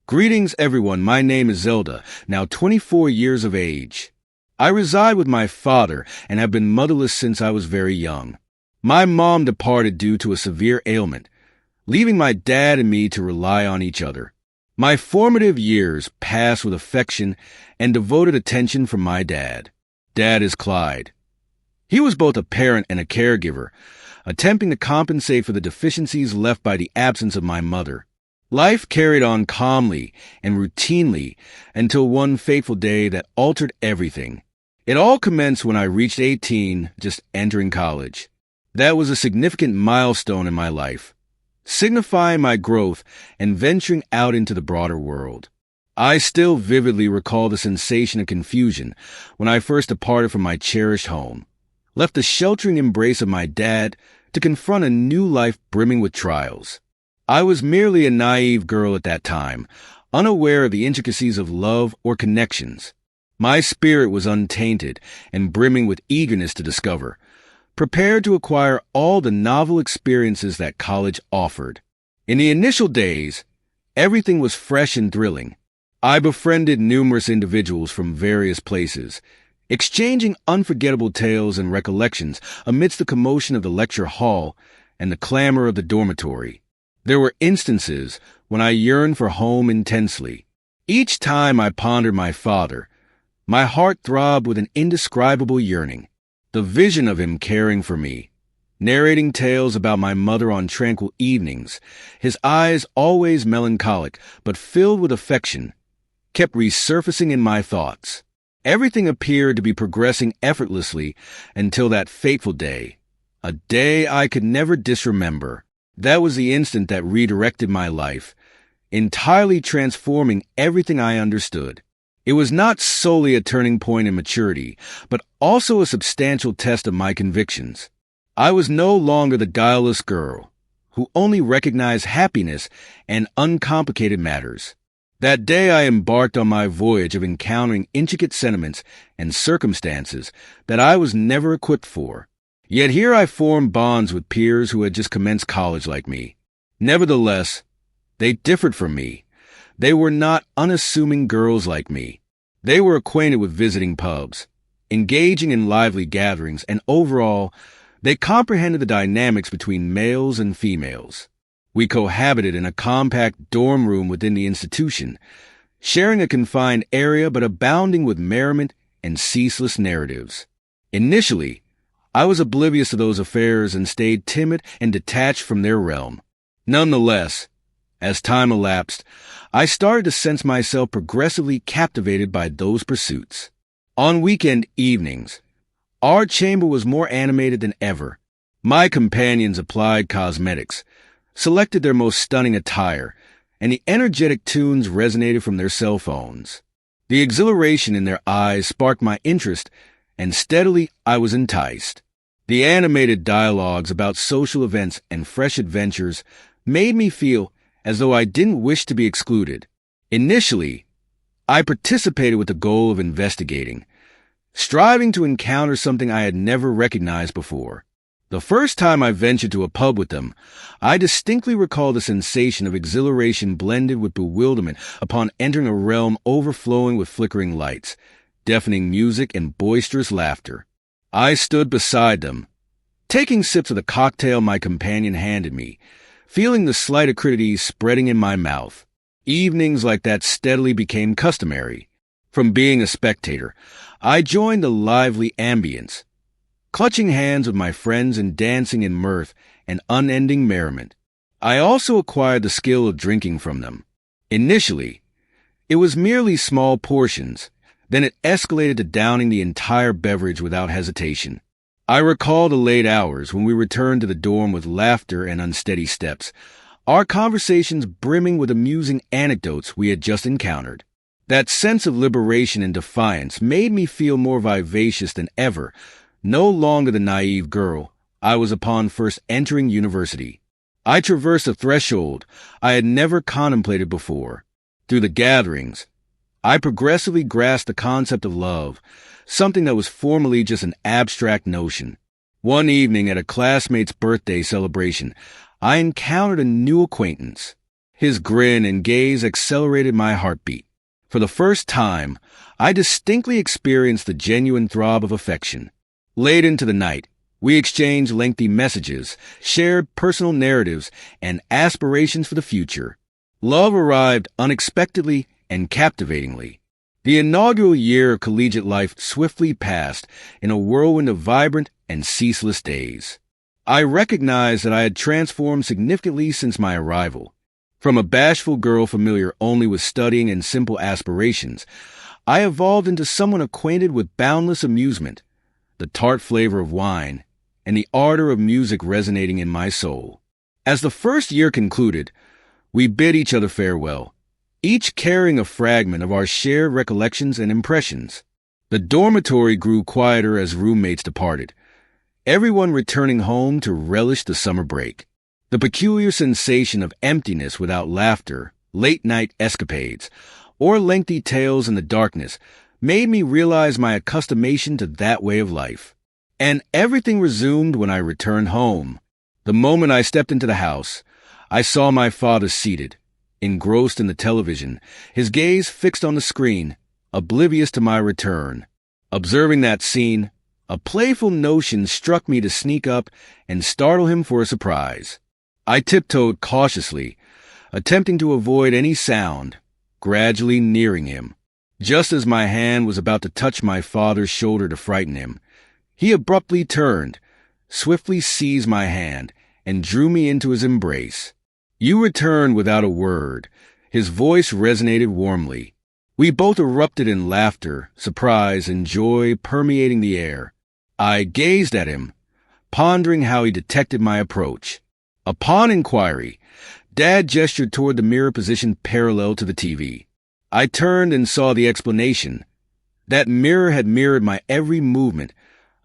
Greetings, everyone. My name is Zelda, now 24 years of age. I reside with my father and have been motherless since I was very young. My mom departed due to a severe ailment, leaving my dad and me to rely on each other. My formative years passed with affection and devoted attention from my dad. Dad is Clyde. He was both a parent and a caregiver, attempting to compensate for the deficiencies left by the absence of my mother. Life carried on calmly and routinely until one fateful day that altered everything. It all commenced when I reached 18, just entering college. That was a significant milestone in my life, signifying my growth and venturing out into the broader world. I still vividly recall the sensation of confusion when I first departed from my cherished home, left the sheltering embrace of my dad to confront a new life brimming with trials. I was merely a naive girl at that time, unaware of the intricacies of love or connections. My spirit was untainted and brimming with eagerness to discover, prepared to acquire all the novel experiences that college offered. In the initial days, everything was fresh and thrilling. I befriended numerous individuals from various places, exchanging unforgettable tales and recollections amidst the commotion of the lecture hall and the clamor of the dormitory. There were instances when I yearned for home intensely. Each time I pondered my father, my heart throbbed with an indescribable yearning. The vision of him caring for me, narrating tales about my mother on tranquil evenings, his eyes always melancholic but filled with affection, kept resurfacing in my thoughts. Everything appeared to be progressing effortlessly until that fateful day, a day I could never disremember. That was the instant that redirected my life, entirely transforming everything I understood. It was not solely a turning point in maturity, but also a substantial test of my convictions. I was no longer the guileless girl who only recognized happiness and uncomplicated matters. That day I embarked on my voyage of encountering intricate sentiments and circumstances that I was never equipped for. Yet here I formed bonds with peers who had just commenced college like me. Nevertheless, they differed from me. They were not unassuming girls like me. They were acquainted with visiting pubs, engaging in lively gatherings, and overall, they comprehended the dynamics between males and females. We cohabited in a compact dorm room within the institution, sharing a confined area but abounding with merriment and ceaseless narratives. Initially, I was oblivious to those affairs and stayed timid and detached from their realm. Nonetheless, as time elapsed, I started to sense myself progressively captivated by those pursuits. On weekend evenings, our chamber was more animated than ever. My companions applied cosmetics, selected their most stunning attire, and the energetic tunes resonated from their cell phones. The exhilaration in their eyes sparked my interest, and steadily I was enticed. The animated dialogues about social events and fresh adventures made me feel as though I didn't wish to be excluded. Initially, I participated with the goal of investigating, striving to encounter something I had never recognized before. The first time I ventured to a pub with them, I distinctly recall the sensation of exhilaration blended with bewilderment upon entering a realm overflowing with flickering lights, deafening music, and boisterous laughter. I stood beside them, taking sips of the cocktail my companion handed me, feeling the slight acridity spreading in my mouth. Evenings like that steadily became customary. From being a spectator, I joined the lively ambience, clutching hands with my friends and dancing in mirth and unending merriment. I also acquired the skill of drinking from them. Initially, it was merely small portions, then it escalated to downing the entire beverage without hesitation. I recall the late hours when we returned to the dorm with laughter and unsteady steps, our conversations brimming with amusing anecdotes we had just encountered. That sense of liberation and defiance made me feel more vivacious than ever, no longer the naive girl I was upon first entering university. I traversed a threshold I had never contemplated before. Through the gatherings, I progressively grasped the concept of love, something that was formerly just an abstract notion. One evening at a classmate's birthday celebration, I encountered a new acquaintance. His grin and gaze accelerated my heartbeat. For the first time, I distinctly experienced the genuine throb of affection. Late into the night, we exchanged lengthy messages, shared personal narratives, and aspirations for the future. Love arrived unexpectedly and captivatingly. The inaugural year of collegiate life swiftly passed in a whirlwind of vibrant and ceaseless days. I recognized that I had transformed significantly since my arrival. From a bashful girl familiar only with studying and simple aspirations, I evolved into someone acquainted with boundless amusement, the tart flavor of wine, and the ardor of music resonating in my soul. As the first year concluded, we bid each other farewell, each carrying a fragment of our shared recollections and impressions. The dormitory grew quieter as roommates departed, everyone returning home to relish the summer break. The peculiar sensation of emptiness without laughter, late-night escapades, or lengthy tales in the darkness made me realize my accustomation to that way of life. And everything resumed when I returned home. The moment I stepped into the house, I saw my father seated, engrossed in the television, his gaze fixed on the screen, oblivious to my return. Observing that scene, a playful notion struck me to sneak up and startle him for a surprise. I tiptoed cautiously, attempting to avoid any sound, gradually nearing him. Just as my hand was about to touch my father's shoulder to frighten him, he abruptly turned, swiftly seized my hand, and drew me into his embrace. You returned without a word. His voice resonated warmly. We both erupted in laughter, surprise, and joy permeating the air. I gazed at him, pondering how he detected my approach. Upon inquiry, Dad gestured toward the mirror positioned parallel to the TV. I turned and saw the explanation. That mirror had mirrored my every movement,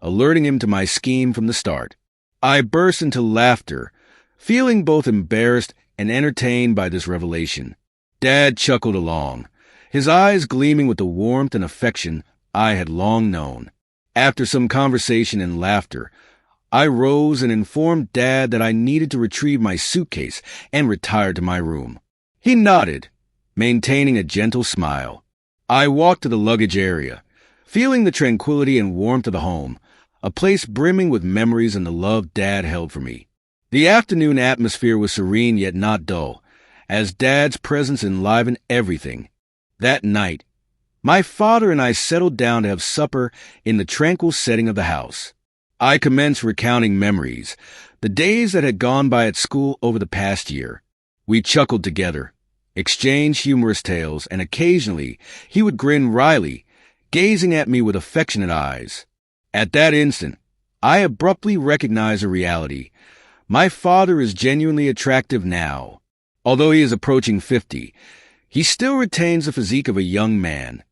alerting him to my scheme from the start. I burst into laughter, feeling both embarrassed and entertained by this revelation. Dad chuckled along, his eyes gleaming with the warmth and affection I had long known. After some conversation and laughter, I rose and informed Dad that I needed to retrieve my suitcase and retired to my room. He nodded, maintaining a gentle smile. I walked to the luggage area, feeling the tranquility and warmth of the home, a place brimming with memories and the love Dad held for me. The afternoon atmosphere was serene yet not dull, as Dad's presence enlivened everything. That night, my father and I settled down to have supper in the tranquil setting of the house. I commenced recounting memories, the days that had gone by at school over the past year. We chuckled together, exchanged humorous tales, and occasionally he would grin wryly, gazing at me with affectionate eyes. At that instant, I abruptly recognized a reality. My father is genuinely attractive now. Although he is approaching 50, he still retains the physique of a young man,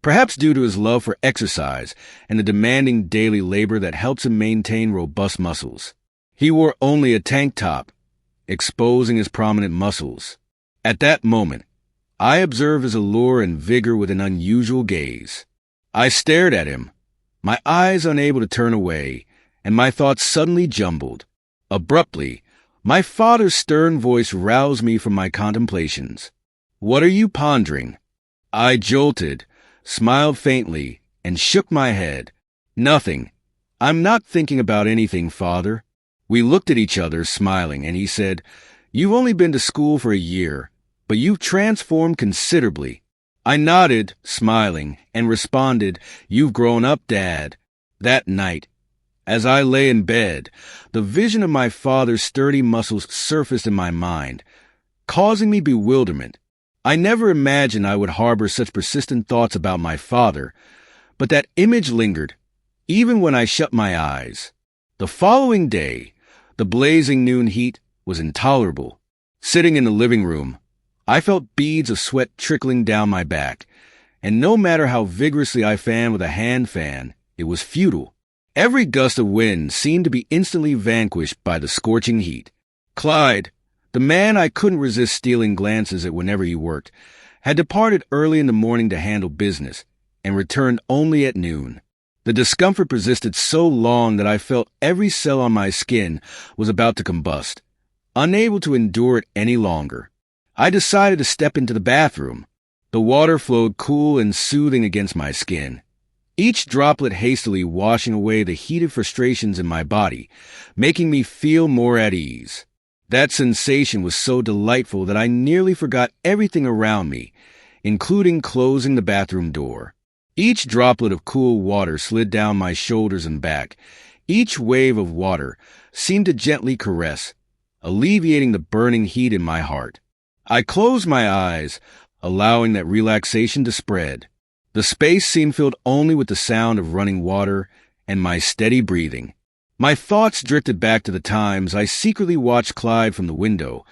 perhaps due to his love for exercise and the demanding daily labor that helps him maintain robust muscles. He wore only a tank top, exposing his prominent muscles. At that moment, I observed his allure and vigor with an unusual gaze. I stared at him, my eyes unable to turn away, and my thoughts suddenly jumbled. Abruptly, my father's stern voice roused me from my contemplations. "What are you pondering?" I jolted, smiled faintly, and shook my head. "Nothing. I'm not thinking about anything, Father." We looked at each other, smiling, and he said, "You've only been to school for a year, but you've transformed considerably." I nodded, smiling, and responded, "You've grown up, Dad." That night, as I lay in bed, the vision of my father's sturdy muscles surfaced in my mind, causing me bewilderment. I never imagined I would harbor such persistent thoughts about my father, but that image lingered, even when I shut my eyes. The following day, the blazing noon heat was intolerable. Sitting in the living room, I felt beads of sweat trickling down my back, and no matter how vigorously I fanned with a hand fan, it was futile. Every gust of wind seemed to be instantly vanquished by the scorching heat. Clyde, the man I couldn't resist stealing glances at whenever he worked, had departed early in the morning to handle business, and returned only at noon. The discomfort persisted so long that I felt every cell on my skin was about to combust, unable to endure it any longer. I decided to step into the bathroom. The water flowed cool and soothing against my skin, each droplet hastily washing away the heated frustrations in my body, making me feel more at ease. That sensation was so delightful that I nearly forgot everything around me, including closing the bathroom door. Each droplet of cool water slid down my shoulders and back. Each wave of water seemed to gently caress, alleviating the burning heat in my heart. I closed my eyes, allowing that relaxation to spread. The space seemed filled only with the sound of running water and my steady breathing. My thoughts drifted back to the times I secretly watched Clyde from the window,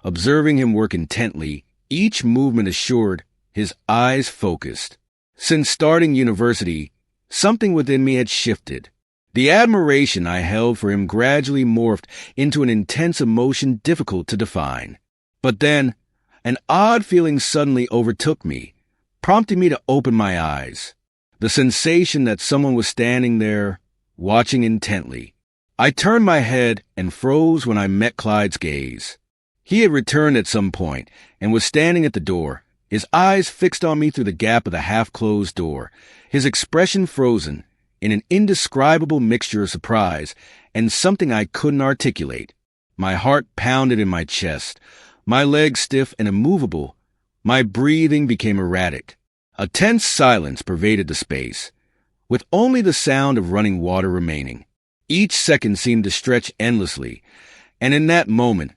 observing him work intently, each movement assured, his eyes focused. Since starting university, something within me had shifted. The admiration I held for him gradually morphed into an intense emotion difficult to define. But then, an odd feeling suddenly overtook me, prompting me to open my eyes. The sensation that someone was standing there, watching intently. I turned my head and froze when I met Clyde's gaze. He had returned at some point and was standing at the door, his eyes fixed on me through the gap of the half-closed door, his expression frozen in an indescribable mixture of surprise and something I couldn't articulate. My heart pounded in my chest, my legs stiff and immovable. My breathing became erratic. A tense silence pervaded the space, with only the sound of running water remaining. Each second seemed to stretch endlessly, and in that moment,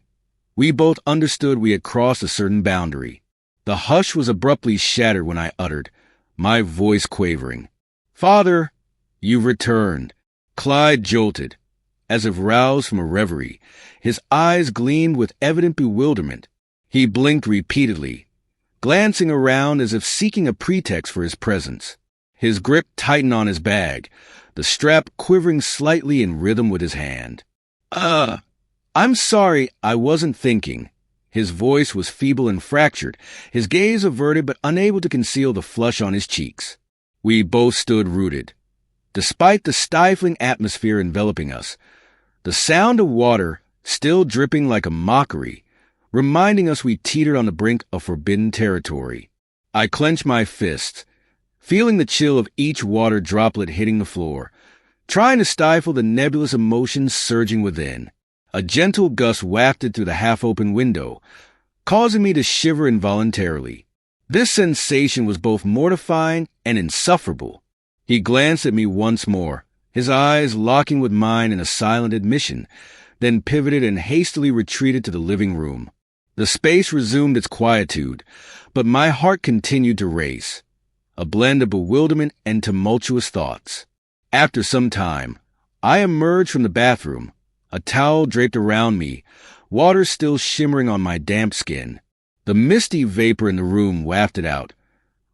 we both understood we had crossed a certain boundary. The hush was abruptly shattered when I uttered, my voice quavering, "Father, you've returned." Clyde jolted, as if roused from a reverie. His eyes gleamed with evident bewilderment. He blinked repeatedly, glancing around as if seeking a pretext for his presence. His grip tightened on his bag, the strap quivering slightly in rhythm with his hand. I'm sorry, I wasn't thinking." His voice was feeble and fractured, his gaze averted but unable to conceal the flush on his cheeks. We both stood rooted. Despite the stifling atmosphere enveloping us, the sound of water, still dripping like a mockery, reminding us we teetered on the brink of forbidden territory. I clenched my fists, feeling the chill of each water droplet hitting the floor, trying to stifle the nebulous emotions surging within. A gentle gust wafted through the half-open window, causing me to shiver involuntarily. This sensation was both mortifying and insufferable. He glanced at me once more, his eyes locking with mine in a silent admission, then pivoted and hastily retreated to the living room. The space resumed its quietude, but my heart continued to race, a blend of bewilderment and tumultuous thoughts. After some time, I emerged from the bathroom, a towel draped around me, water still shimmering on my damp skin. The misty vapor in the room wafted out,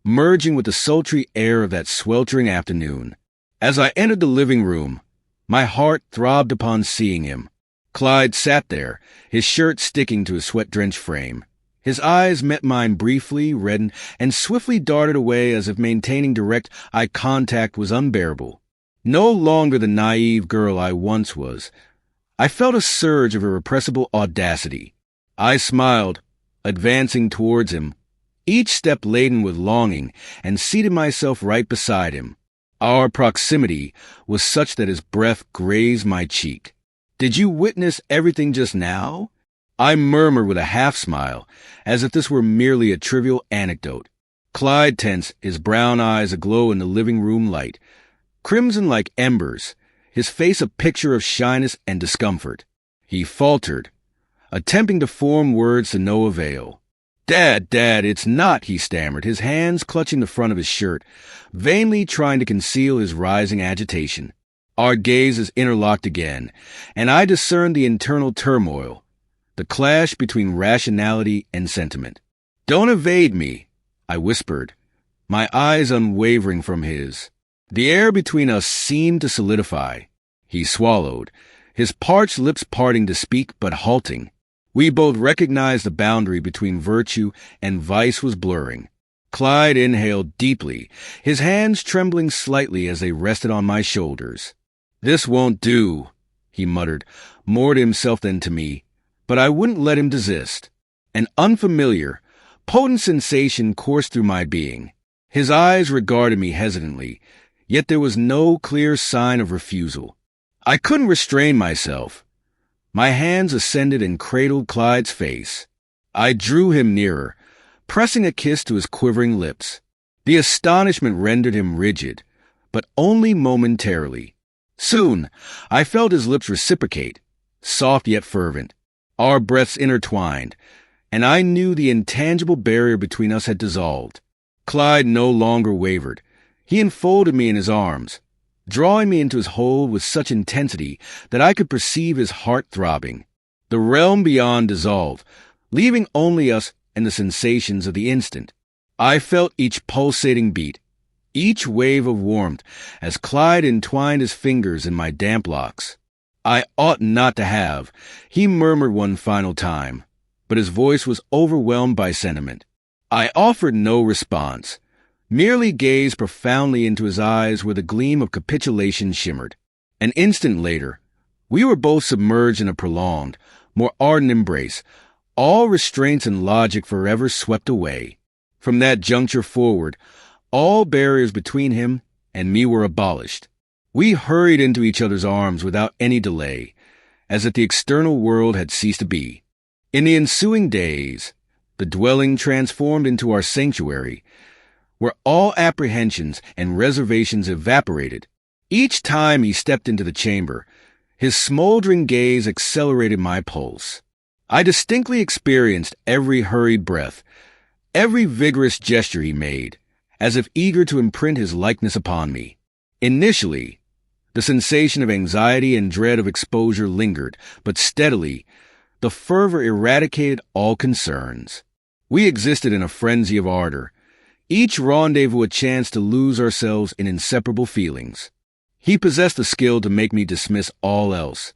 merging with the sultry air of that sweltering afternoon. As I entered the living room, my heart throbbed upon seeing him. Clyde sat there, his shirt sticking to his sweat-drenched frame. His eyes met mine briefly, reddened, and swiftly darted away as if maintaining direct eye contact was unbearable. No longer the naive girl I once was, I felt a surge of irrepressible audacity. I smiled, advancing towards him, each step laden with longing, and seated myself right beside him. Our proximity was such that his breath grazed my cheek. "Did you witness everything just now?" I murmured with a half-smile, as if this were merely a trivial anecdote. Clyde tensed, his brown eyes aglow in the living room light, crimson like embers, his face a picture of shyness and discomfort. He faltered, attempting to form words to no avail. Dad, it's not," he stammered, his hands clutching the front of his shirt, vainly trying to conceal his rising agitation. Our gazes interlocked again, and I discerned the internal turmoil, the clash between rationality and sentiment. "Don't evade me," I whispered, my eyes unwavering from his. The air between us seemed to solidify. He swallowed, his parched lips parting to speak but halting. We both recognized the boundary between virtue and vice was blurring. Clyde inhaled deeply, his hands trembling slightly as they rested on my shoulders. "This won't do," he muttered, more to himself than to me, but I wouldn't let him desist. An unfamiliar, potent sensation coursed through my being. His eyes regarded me hesitantly, yet there was no clear sign of refusal. I couldn't restrain myself. My hands ascended and cradled Clyde's face. I drew him nearer, pressing a kiss to his quivering lips. The astonishment rendered him rigid, but only momentarily. Soon, I felt his lips reciprocate, soft yet fervent. Our breaths intertwined, and I knew the intangible barrier between us had dissolved. Clyde no longer wavered. He enfolded me in his arms, drawing me into his hold with such intensity that I could perceive his heart throbbing. The realm beyond dissolved, leaving only us and the sensations of the instant. I felt each pulsating beat, each wave of warmth, as Clyde entwined his fingers in my damp locks. "I ought not to have," he murmured one final time, but his voice was overwhelmed by sentiment. I offered no response, merely gazed profoundly into his eyes where the gleam of capitulation shimmered. An instant later, we were both submerged in a prolonged, more ardent embrace, all restraints and logic forever swept away. From that juncture forward, all barriers between him and me were abolished. We hurried into each other's arms without any delay, as if the external world had ceased to be. In the ensuing days, the dwelling transformed into our sanctuary, where all apprehensions and reservations evaporated. Each time he stepped into the chamber, his smoldering gaze accelerated my pulse. I distinctly experienced every hurried breath, every vigorous gesture he made, as if eager to imprint his likeness upon me. Initially, the sensation of anxiety and dread of exposure lingered, but steadily, the fervor eradicated all concerns. We existed in a frenzy of ardor, each rendezvous a chance to lose ourselves in inseparable feelings. He possessed the skill to make me dismiss all else,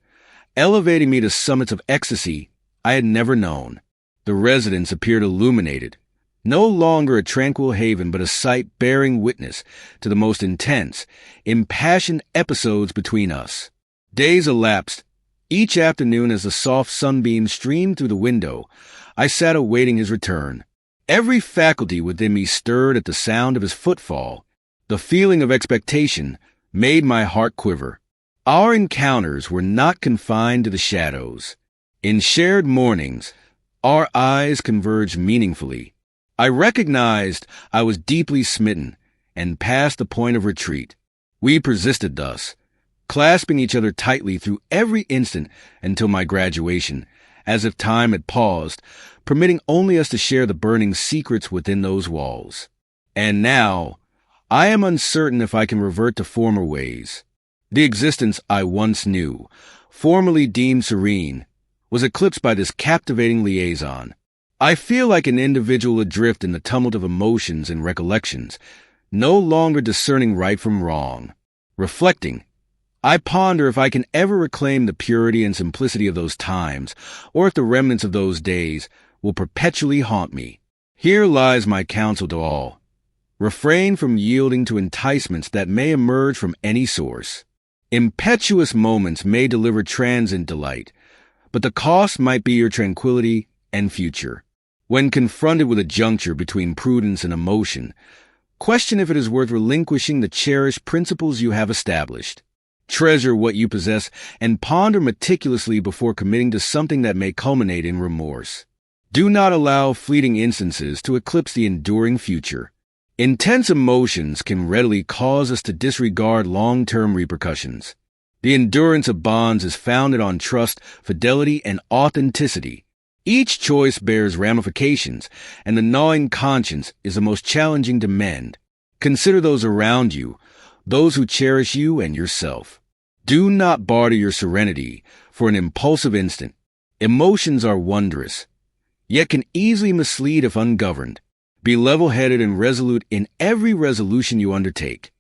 elevating me to summits of ecstasy I had never known. The residence appeared illuminated, no longer a tranquil haven but a site bearing witness to the most intense, impassioned episodes between us. Days elapsed. Each afternoon as the soft sunbeams streamed through the window, I sat awaiting his return. Every faculty within me stirred at the sound of his footfall. The feeling of expectation made my heart quiver. Our encounters were not confined to the shadows. In shared mornings, our eyes converged meaningfully. I recognized I was deeply smitten and past the point of retreat. We persisted thus, clasping each other tightly through every instant until my graduation, as if time had paused, permitting only us to share the burning secrets within those walls. And now, I am uncertain if I can revert to former ways. The existence I once knew, formerly deemed serene, was eclipsed by this captivating liaison. I feel like an individual adrift in the tumult of emotions and recollections, no longer discerning right from wrong. Reflecting, I ponder if I can ever reclaim the purity and simplicity of those times, or if the remnants of those days will perpetually haunt me. Here lies my counsel to all. Refrain from yielding to enticements that may emerge from any source. Impetuous moments may deliver transient delight, but the cost might be your tranquility and future. When confronted with a juncture between prudence and emotion, question if it is worth relinquishing the cherished principles you have established. Treasure what you possess and ponder meticulously before committing to something that may culminate in remorse. Do not allow fleeting instances to eclipse the enduring future. Intense emotions can readily cause us to disregard long-term repercussions. The endurance of bonds is founded on trust, fidelity, and authenticity. Each choice bears ramifications, and the gnawing conscience is the most challenging to mend. Consider those around you, those who cherish you and yourself. Do not barter your serenity for an impulsive instant. Emotions are wondrous, yet can easily mislead if ungoverned. Be level-headed and resolute in every resolution you undertake.